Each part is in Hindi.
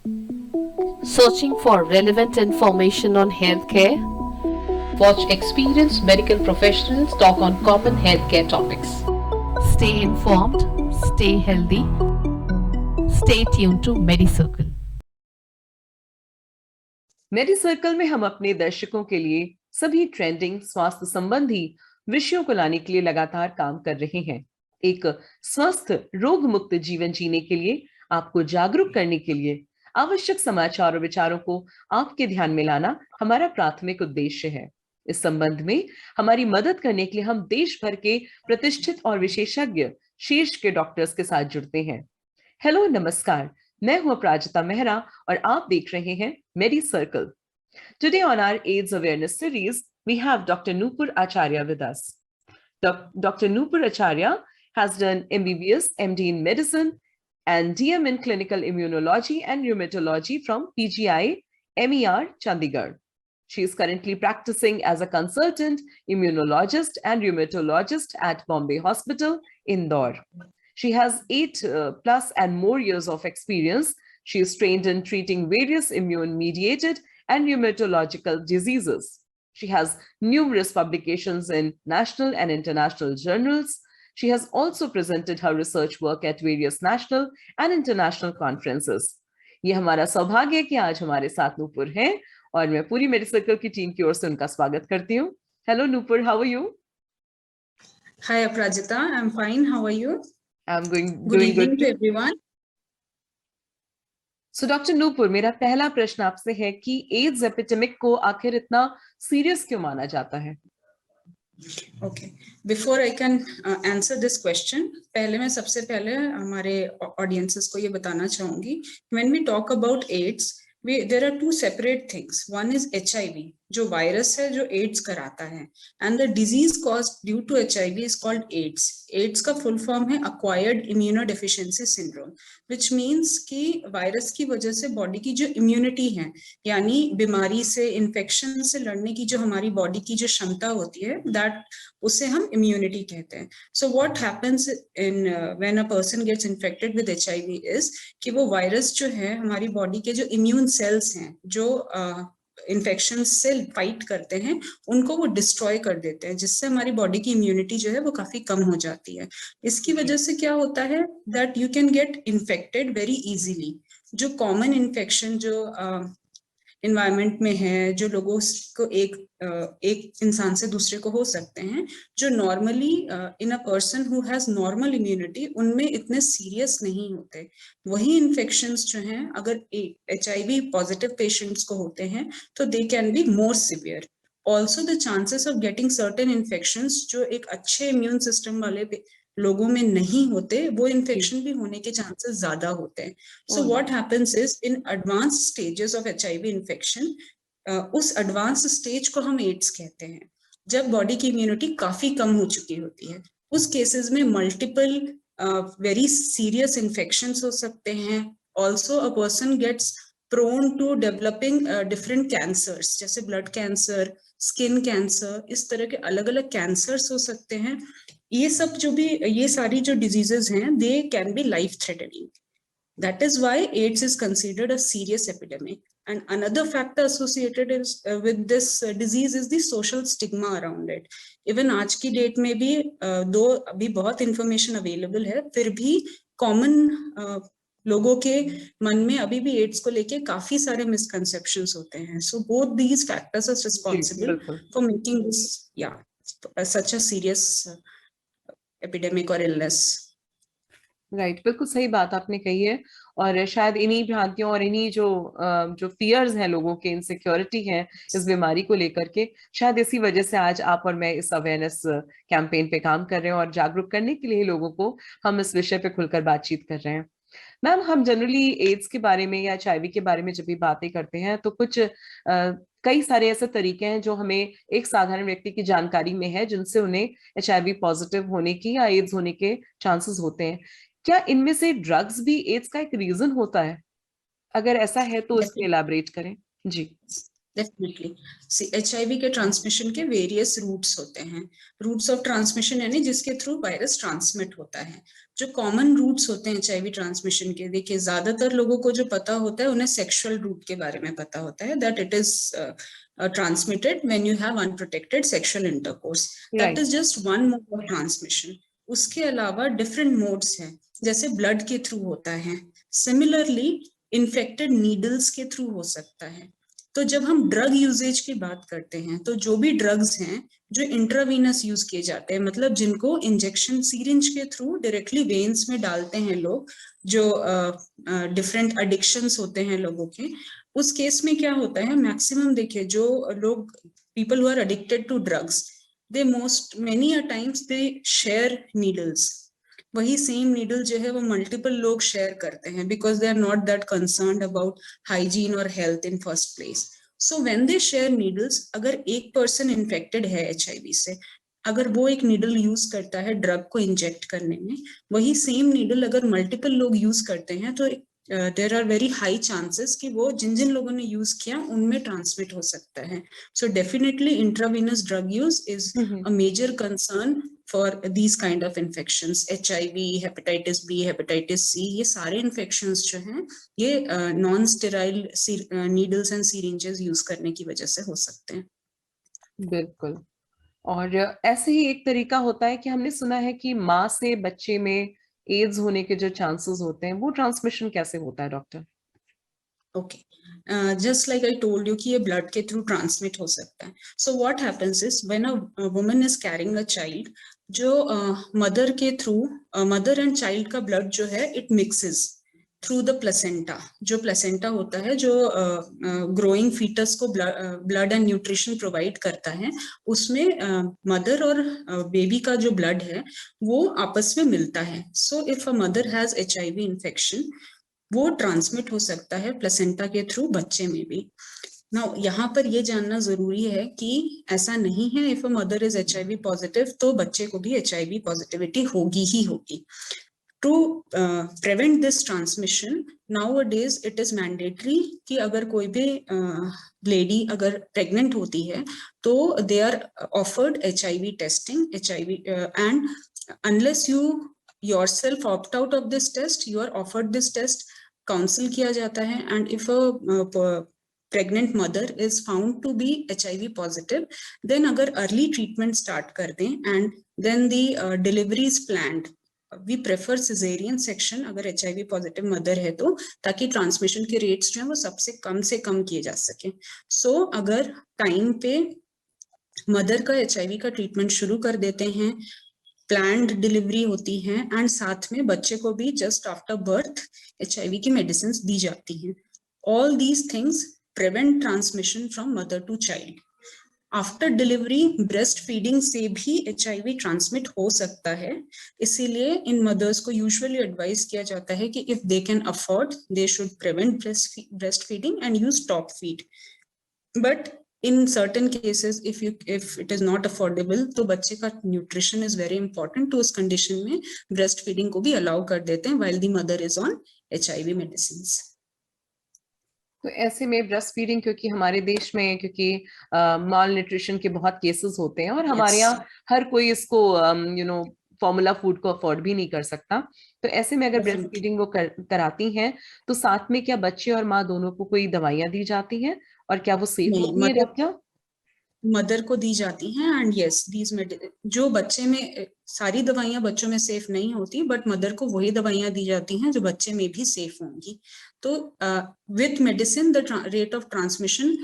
Searching for relevant information on healthcare? Watch experienced medical professionals talk on common healthcare topics. Stay informed, stay healthy, stay tuned to MediCircle. मेडिसर्कल में हम अपने दर्शकों के लिए सभी ट्रेंडिंग स्वास्थ्य संबंधी विषयों को लाने के लिए लगातार काम कर रहे हैं। एक स्वस्थ रोग मुक्त जीवन जीने के लिए, आपको जागरूक करने के लिए आवश्यक समाचार और विचारों को आपके ध्यान में लाना हमारा प्राथमिक उद्देश्य है। इस संबंध में हमारी मदद करने के लिए हम देश भर के प्रतिष्ठित और विशेषज्ञ शीर्ष के डॉक्टर्स के साथ जुड़ते हैं। हेलो, नमस्कार, मैं हूं अपराजिता मेहरा और आप देख रहे हैं MediCircle. Today on our AIDS awareness series, we have Dr. Nupur Acharya with us. Dr. Nupur Acharya has done MBBS, MD in Medicine and DM in Clinical Immunology and Rheumatology from PGI MER, Chandigarh. She is currently practicing as a consultant immunologist and rheumatologist at Bombay Hospital, Indore. She has 8 plus and more years of experience. She is trained in treating various immune-mediated and rheumatological diseases. She has numerous publications in national and international journals. She has also presented her research work at various national and international conferences. ये हमारा सौभाग्य है कि आज हमारे साथ नूपुर हैं और मैं पूरी मेडिसर्कल की टीम की ओर से उनका स्वागत करती हूँ। Hello Nupur, how are you? Hi Aprajita, I'm fine. How are you? I'm doing evening good to everyone. So doctor Nupur, मेरा पहला प्रश्न आपसे है कि एड्स एपिडेमिक को आखिर इतना सीरियस क्यों माना जाता है? Okay, before I can answer this question, पहले मैं सबसे पहले हमारे audiences को ये बताना चाहूंगी, when we talk about AIDS, there are two separate things. One is HIV, जो वायरस है जो एड्स कराता है, and the disease caused due to HIV is called AIDS. AIDS का full form है acquired immunodeficiency syndrome, which means कि वायरस की वजह से बॉडी की जो इम्यूनिटी है, यानी बीमारी से, इन्फेक्शन से लड़ने की जो हमारी बॉडी की जो क्षमता होती है, that उसे हम इम्यूनिटी कहते हैं. So what happens in when a person gets infected with HIV is कि वो वायरस जो है हमारी बॉडी के जो इम्यून सेल्स हैं जो इन्फेक्शन से फाइट करते हैं उनको वो डिस्ट्रॉय कर देते हैं, जिससे हमारी बॉडी की इम्यूनिटी जो है वो काफी कम हो जाती है. इसकी वजह से क्या होता है that you can get infected very easily. जो कॉमन इन्फेक्शन जो इन्वायरमेंट में है, जो लोगों को एक इंसान से दूसरे को हो सकते हैं, जो normally in a person who has normal immunity, उनमें इतने सीरियस नहीं होते. वही इन्फेक्शंस जो हैं अगर HIV पॉजिटिव पेशेंट्स को होते हैं तो they can be more severe. Also the chances of getting certain infections जो एक अच्छे इम्यून सिस्टम वाले लोगों में नहीं होते, वो इन्फेक्शन भी होने के चांसेस ज्यादा होते हैं. So what happens is in advance stages of HIV infection, उस एडवांस स्टेज को हम एड्स कहते हैं, जब बॉडी की इम्यूनिटी काफी कम हो चुकी होती है. उस केसेस में मल्टीपल वेरी सीरियस इन्फेक्शंस हो सकते हैं. Also a person gets prone to developing different cancers, जैसे ब्लड कैंसर, स्किन कैंसर, इस तरह के अलग अलग कैंसर्स हो सकते हैं. ये सब जो भी ये सारी जो डिजीजेस हैं, they can be life threatening. That is why AIDS is considered a serious epidemic. And another factor associated with this disease is the social stigma around it. Even आज की डेट में भी दो अभी बहुत इंफॉर्मेशन अवेलेबल है, फिर भी कॉमन लोगों के मन में अभी भी एड्स को लेके काफी सारे मिसकंसेप्शंस होते हैं. So both these factors are responsible for making this such a serious epidemic or illness. Right, बिल्कुल सही बात आपने कही है. और शायद इन्हीं भ्रांतियों और इन्हीं जो फियर्स हैं लोगों के, इनसिक्योरिटी है इस बीमारी को लेकर के, शायद इसी वजह से आज आप और मैं इस अवेयरनेस कैंपेन पे काम कर रहे हैं और जागरूक करने के लिए लोगों को हम इस विषय पे खुलकर बातचीत कर रहे हैं. मैम, हम जनरली एड्स के बारे में या HIV के बारे में जब भी बातें करते हैं तो कुछ कई सारे ऐसे तरीके हैं जो हमें एक साधारण व्यक्ति की जानकारी में है, जिनसे उन्हें HIV पॉजिटिव होने की या एड्स होने के चांसेस होते हैं. क्या इनमें से ड्रग्स भी एड्स का एक रीजन होता है? अगर ऐसा है तो इस पे इलैबोरेट करें. जी. डेफिनेटली। HIV के ट्रांसमिशन के वेरियस रूट्स होते हैं। रूट्स ऑफ ट्रांसमिशन यानी जिसके थ्रू वायरस ट्रांसमिट होता है। जो कॉमन रूट्स होते हैं HIV ट्रांसमिशन के, देखिए ज्यादातर लोगों को जो पता होता है उन्हें सेक्सुअल रूट के बारे में पता होता है, that it is transmitted when you have unprotected sexual intercourse. That is just one mode of transmission. उसके अलावा different modes हैं, जैसे blood के थ्रू होता है, similarly infected needles के थ्रू हो सकता है। तो जब हम ड्रग यूजेज की बात करते हैं तो जो भी ड्रग्स हैं जो इंट्रावीनस यूज किए जाते हैं, मतलब जिनको इंजेक्शन सीरिंज के थ्रू डायरेक्टली वेन्स में डालते हैं लोग, जो डिफरेंट एडिक्शंस होते हैं लोगों के, उस केस में क्या होता है, मैक्सिमम देखिए जो लोग people who are addicted to drugs, they many a times they share needles. वही सेम नीडल जो है वो मल्टीपल लोग शेयर करते हैं, because they are not that concerned about hygiene और health in first place. So when they share needles, अगर एक पर्सन इन्फेक्टेड है HIV से, अगर वो एक नीडल यूज करता है ड्रग को इंजेक्ट करने में, वही सेम नीडल अगर मल्टीपल लोग यूज करते हैं तो there are very high chances कि वो जिन जिन लोगों ने यूज किया उनमें ट्रांसमिट हो सकता है। So definitely intravenous drug use is a major concern for these kind of infections, HIV, hepatitis B, hepatitis C, ये सारे infections जो हैं ये non-sterile needles and syringes use करने की वजह से हो सकते हैं। बिल्कुल। और ऐसे ही एक तरीका होता है कि हमने सुना है कि माँ से बच्चे में एड्स होने के जो चांसेस होते हैं, वो ट्रांसमिशन कैसे होता है doctor? Okay, just like I told you कि ये ब्लड के थ्रू ट्रांसमिट हो सकता है। So what happens is when a woman is carrying a child, जो मदर के थ्रू, मदर एंड चाइल्ड का ब्लड जो है it mixes through the placenta. जो प्लेसेंटा होता है जो ग्रोइंग फीटस को ब्लड एंड न्यूट्रिशन प्रोवाइड करता है, उसमें मदर और बेबी का जो ब्लड है वो आपस में मिलता है। So if a mother has HIV infection, वो ट्रांसमिट हो सकता है प्लेसेंटा के थ्रू बच्चे में भी। नाउ यहाँ पर ये जानना जरूरी है कि ऐसा नहीं है if a mother is HIV positive तो बच्चे को भी HIV पॉजिटिविटी होगी ही होगी। To prevent this transmission, nowadays it is mandatory कि अगर कोई भी लेडी अगर प्रेग्नेंट होती है तो they are offered HIV testing, HIV and unless you yourself opt out of this test, you are offered this test, counsel किया जाता है, and if a pregnant mother is found to be HIV positive, then अगर अर्ली ट्रीटमेंट स्टार्ट कर दें and then the delivery is planned, we prefer caesarean section अगर HIV पॉजिटिव मदर है तो, ताकि ट्रांसमिशन के रेट्स जो है वो सबसे कम किए जा सके। सो अगर टाइम पे मदर का HIV का ट्रीटमेंट शुरू कर देते हैं, प्लान्ड डिलीवरी होती है एंड साथ में बच्चे को भी जस्ट आफ्टर बर्थ HIV की मेडिसिन दी जाती हैं, all these things prevent transmission from mother to child. After delivery breast feeding से भी HIV ट्रांसमिट हो सकता है, इसीलिए इन मदर्स को यूजुअली एडवाइस किया जाता है कि if they can afford they should prevent breast feeding and use top feed. But in certain cases if it is not affordable तो बच्चे का न्यूट्रिशन इज वेरी इंपॉर्टेंट, तो उस कंडीशन में ब्रेस्ट फीडिंग को भी अलाउ कर देते हैं while the mother is on HIV medicines। तो ऐसे में ब्रेस्ट फीडिंग, क्योंकि हमारे देश में क्योंकि माल न्यूट्रिशन के बहुत केसेस होते हैं और हमारे यहाँ हर कोई इसको फॉर्मूला फूड को अफोर्ड भी नहीं कर सकता, तो ऐसे में अगर ब्रेस्ट फीडिंग वो कराती हैं तो साथ में क्या बच्चे और माँ दोनों को कोई दवाइयाँ दी जाती हैं और क्या वो सेफ होती है डॉक्टर? मदर को दी जाती हैं एंड यस दीज जो बच्चे में सारी दवाइयां बच्चों में सेफ नहीं होती, बट मदर को वही दवाइयां दी जाती हैं जो बच्चे में भी सेफ होंगी। तो with medicine the rate of transmission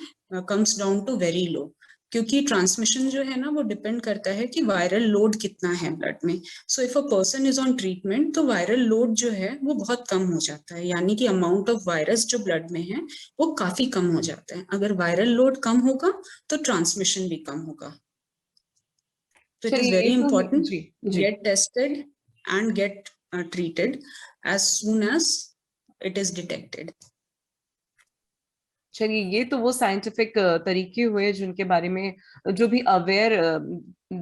comes down to very low, क्योंकि ट्रांसमिशन जो है ना वो डिपेंड करता है कि वायरल लोड कितना है ब्लड में। So if a person is on treatment तो वायरल लोड जो है वो बहुत कम हो जाता है, यानी कि अमाउंट ऑफ वायरस जो ब्लड में है वो काफी कम हो जाता है। अगर वायरल लोड कम होगा तो ट्रांसमिशन भी कम होगा। तो it is very important get tested and get treated as soon as it is detected. चलिए, ये तो वो साइंटिफिक तरीके हुए जिनके बारे में जो भी अवेयर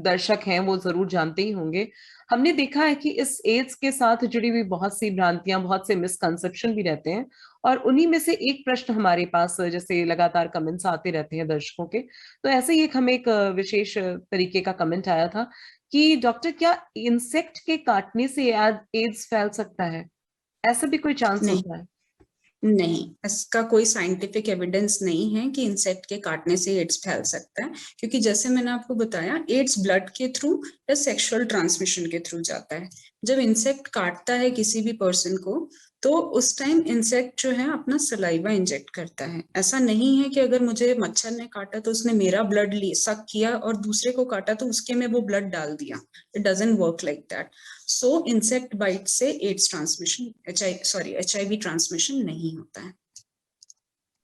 दर्शक हैं वो जरूर जानते ही होंगे। हमने देखा है कि इस एड्स के साथ जुड़ी हुई बहुत सी भ्रांतियां, बहुत से मिसकंसेप्शन भी रहते हैं और उन्हीं में से एक प्रश्न हमारे पास, जैसे लगातार कमेंट्स आते रहते हैं दर्शकों के, तो ऐसे ही हमें एक विशेष तरीके का कमेंट आया था कि डॉक्टर, क्या इंसेक्ट के काटने से एड्स फैल सकता है? ऐसा भी कोई चांस नहीं, होता है? नहीं, इसका कोई साइंटिफिक एविडेंस नहीं है कि इंसेक्ट के काटने से एड्स फैल सकता है, क्योंकि जैसे मैंने आपको बताया, एड्स ब्लड के थ्रू या सेक्सुअल ट्रांसमिशन के थ्रू जाता है। जब इंसेक्ट काटता है किसी भी पर्सन को, तो उस टाइम इंसेक्ट जो है अपना सलाइवा इंजेक्ट करता है। ऐसा नहीं है कि अगर मुझे मच्छर ने काटा तो उसने मेरा ब्लड सक किया और दूसरे को काटा तो उसके में वो ब्लड डाल दिया। It doesn't work like that. So insect bite से एड्स ट्रांसमिशन, HIV ट्रांसमिशन नहीं होता है।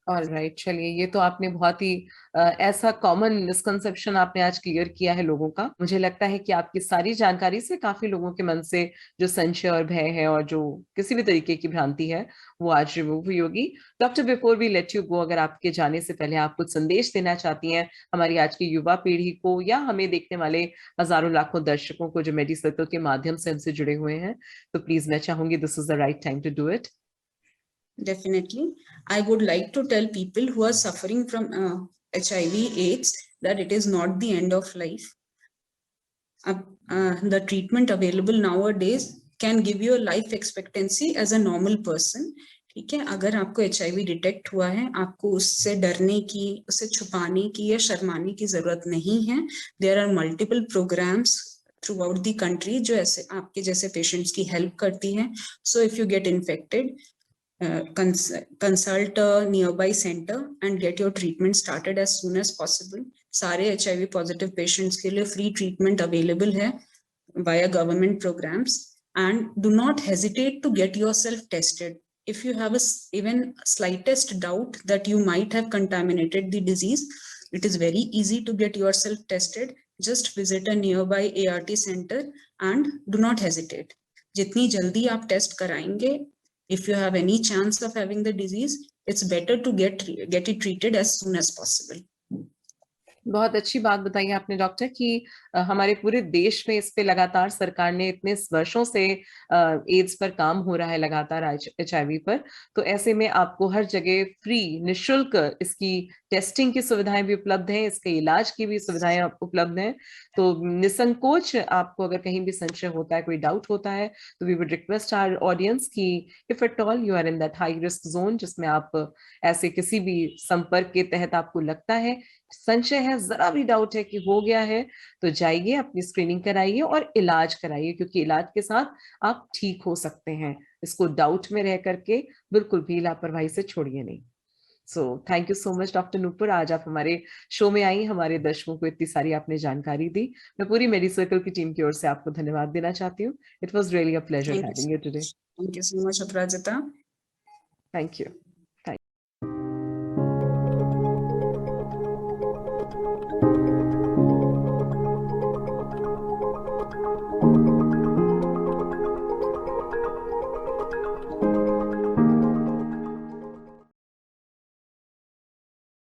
ऑलराइट, चलिए, ये तो आपने बहुत ही ऐसा कॉमन मिसकंसेप्शन आपने आज क्लियर किया है लोगों का। मुझे लगता है कि आपकी सारी जानकारी से काफी लोगों के मन से जो संशय और भय है और जो किसी भी तरीके की भ्रांति है वो आज रिमूव हुई होगी। Doctor, before we let you go, अगर आपके जाने से पहले आप कुछ संदेश देना चाहती हैं हमारी आज की युवा पीढ़ी को या हमें देखने वाले हजारों लाखों दर्शकों को जो मेडी सर्कल के माध्यम से हमसे जुड़े हुए हैं, तो प्लीज, मैं चाहूंगी this is the right time to do it. Definitely. I would like to tell people who are suffering from HIV/AIDS that it is not the end of life. The treatment available nowadays can give you a life expectancy as a normal person. ठीक है, अगर आपको HIV डिटेक्ट हुआ है, आपको उससे डरने की, उसे छुपाने की या शर्माने की जरूरत नहीं है। There are multiple programs throughout the country जो ऐसे आपके जैसे पेशेंट्स की हेल्प करती है। So if you get infected, consult a nearby center and get your treatment started as soon as possible. सारे HIV पॉजिटिव पेशेंट्स के लिए फ्री ट्रीटमेंट अवेलेबल है via government programs, and do not hesitate to get yourself tested. If you have even slightest doubt that you might have contaminated the disease, it is very easy to get yourself tested. Just visit a nearby ART center and do not hesitate. जितनी जल्दी आप टेस्ट कराएंगे, if you have any chance of having the disease, it's better to get it treated as soon as possible. बहुत अच्छी बात बताई आपने डॉक्टर कि हमारे पूरे देश में इस पे लगातार सरकार ने इतने वर्षों से एड्स पर काम हो रहा है लगातार, HIV पर, तो ऐसे में आपको हर जगह फ्री निशुल्क इसकी टेस्टिंग की सुविधाएं भी उपलब्ध हैं, इसके इलाज की भी सुविधाएं उपलब्ध हैं। तो निसंकोच आपको अगर कहीं भी संशय होता है, कोई डाउट होता है, तो we would request our audience कि if at all you are in that high risk zone जिसमें आप ऐसे किसी भी संपर्क के तहत आपको लगता है, संशय है, जरा भी डाउट है कि हो गया है, तो जाइए, अपनी स्क्रीनिंग कराइए और इलाज कराइए, क्योंकि इलाज के साथ आप ठीक हो सकते हैं। इसको डाउट में रह करके बिल्कुल भी लापरवाही से छोड़िए नहीं। So thank you so much doctor Nupur, आज आप हमारे शो में आई, हमारे दर्शकों को इतनी सारी आपने जानकारी दी। मैं पूरी मेडी सर्कल की टीम की ओर से आपको धन्यवाद देना चाहती हूँ। It was really a pleasure having you today. Thank you so much, Aparajita. Thank you.